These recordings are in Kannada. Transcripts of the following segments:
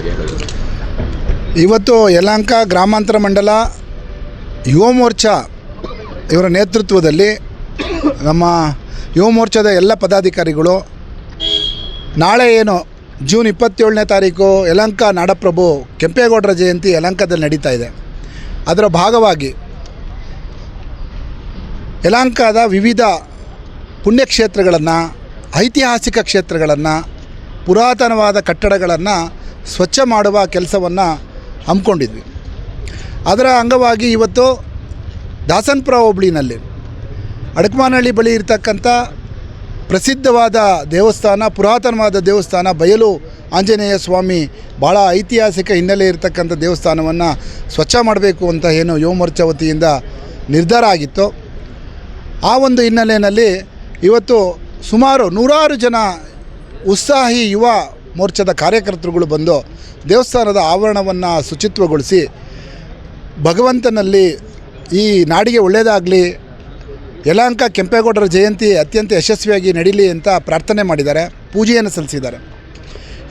ಬಗ್ಗೆ ಹೇಳೋದು? ಇವತ್ತು ಯಲಹಂಕ ಗ್ರಾಮಾಂತರ ಮಂಡಲ ಯುವ ಮೋರ್ಚಾ ಇವರ ನೇತೃತ್ವದಲ್ಲಿ ನಮ್ಮ ಯುವ ಮೋರ್ಚಾದ ಎಲ್ಲ ಪದಾಧಿಕಾರಿಗಳು ನಾಳೆ ಏನು ಜೂನ್ 27ನೇ ತಾರೀಕು ಯಲಹಂಕ ನಾಡಪ್ರಭು ಕೆಂಪೇಗೌಡರ ಜಯಂತಿ ಯಲಹಂಕದಲ್ಲಿ ನಡೀತಾ ಇದೆ. ಅದರ ಭಾಗವಾಗಿ ಯಲಹಂಕದ ವಿವಿಧ ಪುಣ್ಯಕ್ಷೇತ್ರಗಳನ್ನು, ಐತಿಹಾಸಿಕ ಕ್ಷೇತ್ರಗಳನ್ನು, ಪುರಾತನವಾದ ಕಟ್ಟಡಗಳನ್ನು ಸ್ವಚ್ಛ ಮಾಡುವ ಕೆಲಸವನ್ನು ಹಮ್ಮಿಕೊಂಡಿದ್ವಿ. ಅದರ ಅಂಗವಾಗಿ ಇವತ್ತು ದಾಸನಪುರ ಹೋಬಳಿನಲ್ಲಿ ಅಡಕಮಾನಹಳ್ಳಿ ಬಳಿ ಇರತಕ್ಕಂಥ ಪ್ರಸಿದ್ಧವಾದ ದೇವಸ್ಥಾನ, ಪುರಾತನವಾದ ದೇವಸ್ಥಾನ ಬಯಲು ಆಂಜನೇಯ ಸ್ವಾಮಿ, ಭಾಳ ಐತಿಹಾಸಿಕ ಹಿನ್ನೆಲೆ ಇರತಕ್ಕಂಥ ದೇವಸ್ಥಾನವನ್ನು ಸ್ವಚ್ಛ ಮಾಡಬೇಕು ಅಂತ ಏನು ಯುವ ಮೋರ್ಚಾ ವತಿಯಿಂದ ನಿರ್ಧಾರ ಆಗಿತ್ತು. ಆ ಒಂದು ಹಿನ್ನೆಲೆಯಲ್ಲಿ ಇವತ್ತು ಸುಮಾರು 100 ಜನ ಉತ್ಸಾಹಿ ಯುವ ಮೋರ್ಚಾದ ಕಾರ್ಯಕರ್ತರುಗಳು ಬಂದು ದೇವಸ್ಥಾನದ ಆವರಣವನ್ನು ಶುಚಿತ್ವಗೊಳಿಸಿ ಭಗವಂತನಲ್ಲಿ ಈ ನಾಡಿಗೆ ಒಳ್ಳೆಯದಾಗಲಿ, ಯಲಹಂಕ ಕೆಂಪೇಗೌಡರ ಜಯಂತಿ ಅತ್ಯಂತ ಯಶಸ್ವಿಯಾಗಿ ನಡೀಲಿ ಅಂತ ಪ್ರಾರ್ಥನೆ ಮಾಡಿದ್ದಾರೆ, ಪೂಜೆಯನ್ನು ಸಲ್ಲಿಸಿದ್ದಾರೆ.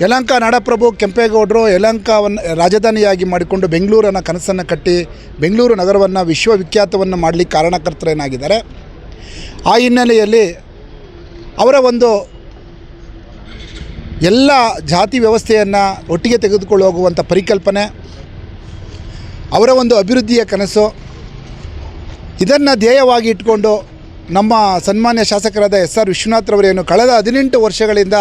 ಯಲಹಂಕ ನಾಡಪ್ರಭು ಕೆಂಪೇಗೌಡರು ಯಲಹಂಕವನ್ನು ರಾಜಧಾನಿಯಾಗಿ ಮಾಡಿಕೊಂಡು ಬೆಂಗಳೂರನ್ನು ಕನಸನ್ನು ಕಟ್ಟಿ ಬೆಂಗಳೂರು ನಗರವನ್ನು ವಿಶ್ವವಿಖ್ಯಾತವನ್ನು ಮಾಡಲಿಕ್ಕೆ ಕಾರಣಕರ್ತರೇನಾಗಿದ್ದಾರೆ. ಆ ಹಿನ್ನೆಲೆಯಲ್ಲಿ ಅವರ ಒಂದು ಎಲ್ಲ ಜಾತಿ ವ್ಯವಸ್ಥೆಯನ್ನು ಒಟ್ಟಿಗೆ ತೆಗೆದುಕೊಂಡು ಹೋಗುವಂಥ ಪರಿಕಲ್ಪನೆ, ಅವರ ಒಂದು ಅಭಿವೃದ್ಧಿಯ ಕನಸು, ಇದನ್ನು ಧ್ಯೇಯವಾಗಿ ಇಟ್ಕೊಂಡು ನಮ್ಮ ಸನ್ಮಾನ್ಯ ಶಾಸಕರಾದ SR ವಿಶ್ವನಾಥ್ರವರೇನು ಕಳೆದ 18 ವರ್ಷಗಳಿಂದ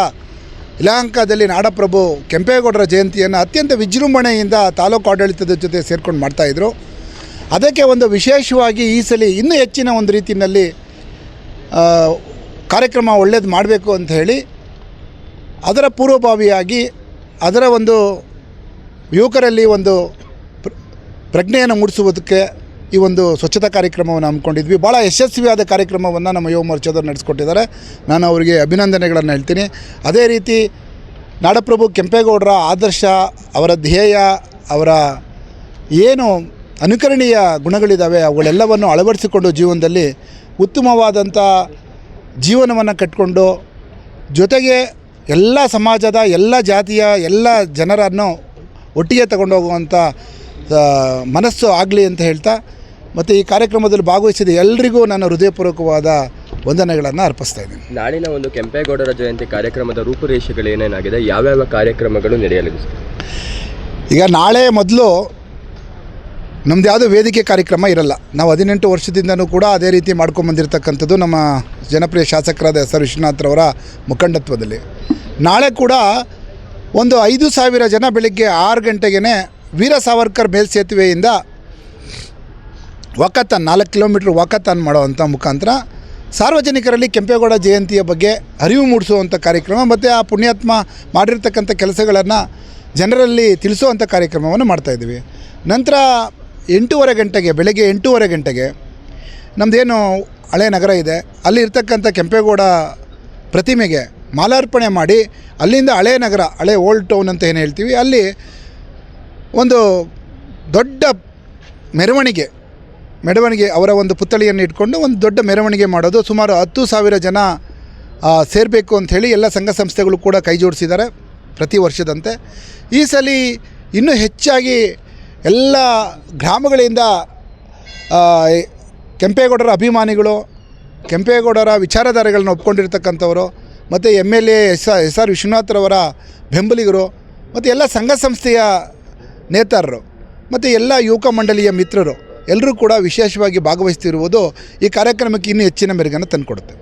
ಯಲಹಂಕದಲ್ಲಿ ನಾಡಪ್ರಭು ಕೆಂಪೇಗೌಡರ ಜಯಂತಿಯನ್ನು ಅತ್ಯಂತ ವಿಜೃಂಭಣೆಯಿಂದ ತಾಲೂಕು ಆಡಳಿತದ ಜೊತೆ ಸೇರ್ಕೊಂಡು ಮಾಡ್ತಾಯಿದ್ರು. ಅದಕ್ಕೆ ಒಂದು ವಿಶೇಷವಾಗಿ ಈ ಸಲ ಇನ್ನೂ ಹೆಚ್ಚಿನ ಒಂದು ರೀತಿಯಲ್ಲಿ ಕಾರ್ಯಕ್ರಮ ಒಳ್ಳೇದು ಮಾಡಬೇಕು ಅಂತ ಹೇಳಿ ಅದರ ಪೂರ್ವಭಾವಿಯಾಗಿ ಅದರ ಒಂದು ಯುವಕರಲ್ಲಿ ಒಂದು ಪ್ರಜ್ಞೆಯನ್ನು ಮೂಡಿಸುವುದಕ್ಕೆ ಈ ಒಂದು ಸ್ವಚ್ಛತಾ ಕಾರ್ಯಕ್ರಮವನ್ನು ಹಮ್ಮಿಕೊಂಡಿದ್ವಿ. ಭಾಳ ಯಶಸ್ವಿಯಾದ ಕಾರ್ಯಕ್ರಮವನ್ನು ನಮ್ಮ ಯುವ ಮೋರ್ಚಾದವ್ರು ನಡೆಸ್ಕೊಟ್ಟಿದ್ದಾರೆ. ನಾನು ಅವರಿಗೆ ಅಭಿನಂದನೆಗಳನ್ನು ಹೇಳ್ತೀನಿ. ಅದೇ ರೀತಿ ನಾಡಪ್ರಭು ಕೆಂಪೇಗೌಡರ ಆದರ್ಶ, ಅವರ ಧ್ಯೇಯ, ಅವರ ಏನು ಅನುಕರಣೀಯ ಗುಣಗಳಿದ್ದಾವೆ ಅವುಗಳೆಲ್ಲವನ್ನು ಅಳವಡಿಸಿಕೊಂಡು ಜೀವನದಲ್ಲಿ ಉತ್ತಮವಾದಂಥ ಜೀವನವನ್ನು ಕಟ್ಟಿಕೊಂಡು ಜೊತೆಗೆ ಎಲ್ಲ ಸಮಾಜದ ಎಲ್ಲ ಜಾತಿಯ ಎಲ್ಲ ಜನರನ್ನು ಒಟ್ಟಿಗೆ ತಗೊಂಡೋಗುವಂಥ ಮನಸ್ಸು ಆಗಲಿ ಅಂತ ಹೇಳ್ತಾ ಮತ್ತು ಈ ಕಾರ್ಯಕ್ರಮದಲ್ಲಿ ಭಾಗವಹಿಸಿದ ಎಲ್ಲರಿಗೂ ನಾನು ಹೃದಯಪೂರ್ವಕವಾದ ವಂದನೆಗಳನ್ನು ಅರ್ಪಿಸ್ತಾ ಇದ್ದೀನಿ. ನಾಳಿನ ಒಂದು ಕೆಂಪೇಗೌಡರ ಜಯಂತಿ ಕಾರ್ಯಕ್ರಮದ ರೂಪುರೇಷೆಗಳು ಏನೇನಾಗಿದೆ, ಯಾವ್ಯಾವ ಕಾರ್ಯಕ್ರಮಗಳು ನಡೆಯಲಿವೆ? ಈಗ ನಾಳೆ ಮೊದಲು ನಮ್ಮದು ಯಾವುದೋ ವೇದಿಕೆ ಕಾರ್ಯಕ್ರಮ ಇರಲ್ಲ. ನಾವು 18 ವರ್ಷದಿಂದನೂ ಕೂಡ ಅದೇ ರೀತಿ ಮಾಡ್ಕೊಂಬಂದಿರತಕ್ಕಂಥದ್ದು ನಮ್ಮ ಜನಪ್ರಿಯ ಶಾಸಕರಾದ SR ವಿಶ್ವನಾಥ್ರವರ ಮುಖಂಡತ್ವದಲ್ಲಿ. ನಾಳೆ ಕೂಡ ಒಂದು 5,000 ಜನ ಬೆಳಗ್ಗೆ 6 ಗಂಟೆಗೆ Veer Savarkar ಮೇಲ್ಸೇತುವೆಯಿಂದ walkathon 4 kilometre walkathon ಮಾಡೋವಂಥ ಮುಖಾಂತರ ಸಾರ್ವಜನಿಕರಲ್ಲಿ ಕೆಂಪೇಗೌಡ ಜಯಂತಿಯ ಬಗ್ಗೆ ಅರಿವು ಮೂಡಿಸುವಂಥ ಕಾರ್ಯಕ್ರಮ ಮತ್ತು ಆ ಪುಣ್ಯಾತ್ಮ ಮಾಡಿರ್ತಕ್ಕಂಥ ಕೆಲಸಗಳನ್ನು ಜನರಲ್ಲಿ ತಿಳಿಸುವಂಥ ಕಾರ್ಯಕ್ರಮವನ್ನು ಮಾಡ್ತಾಯಿದ್ದೀವಿ. ನಂತರ 8:30 ಗಂಟೆಗೆ, ಬೆಳಗ್ಗೆ 8:30 ಗಂಟೆಗೆ ನಮ್ಮದೇನು ಹಳೆ ನಗರ ಇದೆ ಅಲ್ಲಿ ಇರ್ತಕ್ಕಂಥ ಕೆಂಪೇಗೌಡ ಪ್ರತಿಮೆಗೆ ಮಾಲಾರ್ಪಣೆ ಮಾಡಿ ಅಲ್ಲಿಂದ ಹಳೆ ನಗರ, ಹಳೆ ಓಲ್ಡ್ ಟೌನ್ ಅಂತ ಏನು ಹೇಳ್ತೀವಿ, ಅಲ್ಲಿ ಒಂದು ದೊಡ್ಡ ಮೆರವಣಿಗೆ ಅವರ ಒಂದು ಪುತ್ಥಳಿಯನ್ನು ಇಟ್ಕೊಂಡು ಒಂದು ದೊಡ್ಡ ಮೆರವಣಿಗೆ ಮಾಡೋದು. ಸುಮಾರು 10,000 ಜನ ಸೇರಬೇಕು ಅಂಥೇಳಿ ಎಲ್ಲ ಸಂಘ ಸಂಸ್ಥೆಗಳು ಕೂಡ ಕೈ ಜೋಡಿಸಿದ್ದಾರೆ ಪ್ರತಿ ವರ್ಷದಂತೆ. ಈ ಸಲ ಇನ್ನೂ ಹೆಚ್ಚಾಗಿ ಎಲ್ಲ ಗ್ರಾಮಗಳಿಂದ ಕೆಂಪೇಗೌಡರ ಅಭಿಮಾನಿಗಳು, ಕೆಂಪೇಗೌಡರ ವಿಚಾರಧಾರೆಗಳನ್ನ ಒಪ್ಕೊಂಡಿರ್ತಕ್ಕಂಥವರು ಮತ್ತು MLA SR ವಿಶ್ವನಾಥ್ರವರ ಬೆಂಬಲಿಗರು ಮತ್ತು ಎಲ್ಲ ಸಂಘ ಸಂಸ್ಥೆಯ ನೇತಾರರು ಮತ್ತು ಎಲ್ಲ ಯುವಕ ಮಂಡಳಿಯ ಮಿತ್ರರು ಎಲ್ಲರೂ ಕೂಡ ವಿಶೇಷವಾಗಿ ಭಾಗವಹಿಸ್ತಿರುವುದು ಈ ಕಾರ್ಯಕ್ರಮಕ್ಕೆ ಇನ್ನೂ ಹೆಚ್ಚಿನ ಮೆರುಗನ್ನು ತಂದುಕೊಡುತ್ತೆ.